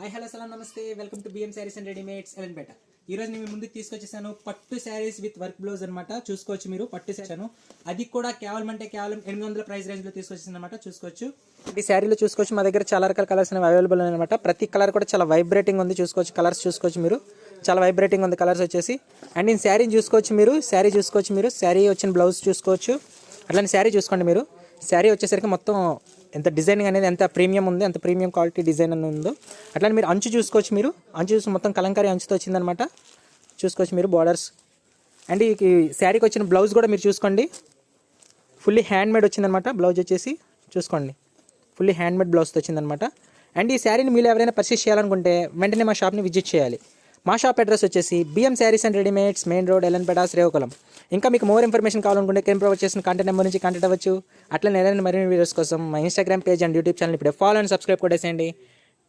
Hi hello సలాం నమస్తే, welcome to BM sarees and readymades Elanpeta. ఈ రోజు నేను ముందుకు తీసుకొచ్చేసాను పట్టు శారీస్ విత్ వర్క్ బ్లౌజ్ అనమాట. చూసుకోవచ్చు మీరు, పట్టు శారీ అది కూడా కేవలం 800 ప్రైస్ రేంజ్ లో తీసుకొచ్చేసాను అనమాట. చూసుకోవచ్చు ఈ శారీలో చూసుకోవచ్చు, మా దగ్గర చాలా రకాల కలర్స్ అనేవి అవైలబుల్ అనమాట. ప్రతి కలర్ కూడా చాలా వైబ్రేటింగ్ ఉంది. చూసుకోవచ్చు కలర్స్ చూసుకోవచ్చు మీరు, చాలా వైబ్రేటింగ్ ఉంది కలర్స్ వచ్చేసి. అండ్ ఈ శారీని చూసుకోవచ్చు మీరు, శారీ వచ్చిన బ్లౌజ్ చూసుకోవచ్చు. అట్లాంటి శారీ చూసుకోండి మీరు. శారీ వచ్చేసరికి మొత్తం ఎంత డిజైనింగ్ అనేది ఎంత ప్రీమియం ఉంది, ఎంత ప్రీమియం క్వాలిటీ డిజైన్ అని ఉందో. అట్లా మీరు అంచు చూసుకోవచ్చు మీరు, అంచు చూసి మొత్తం కలంకారీ అంచుతో వచ్చిందనమాట. చూసుకోవచ్చు మీరు బార్డర్స్. అండ్ ఈ శారీకి వచ్చిన బ్లౌజ్ కూడా మీరు చూసుకోండి, ఫుల్లీ హ్యాండ్ మేడ్ వచ్చిందనమాట. బ్లౌజ్ వచ్చేసి చూసుకోండి, ఫుల్లీ హ్యాండ్ మేడ్ బ్లౌజ్తో వచ్చిందనమాట. అండ్ ఈ శారీని మీరు ఎవరైనా పర్చేస్ చేయాలనుకుంటే వెంటనే మా షాప్ని విజిట్ చేయాలి. మా షాప్ అడ్రస్ వచ్చేసి BM sarees and readymades, main road, Elanpeta, Srikakulam. ఇంకా మీకు మోర్ ఇన్ఫర్మేషన్ కావాలనుకుంటే కింద ప్రొవైడ్ చేసిన కాంటాక్ట్ నెంబర్ నుంచి కాంటాక్ట్ అవ్వచ్చు. అట్లా మరిన్ని వీడియోస్ కోసం మా Instagram page and YouTube channel ఇప్పుడే ఫాలో అండ్ సబ్స్క్రైబ్ కూడా చేయండి.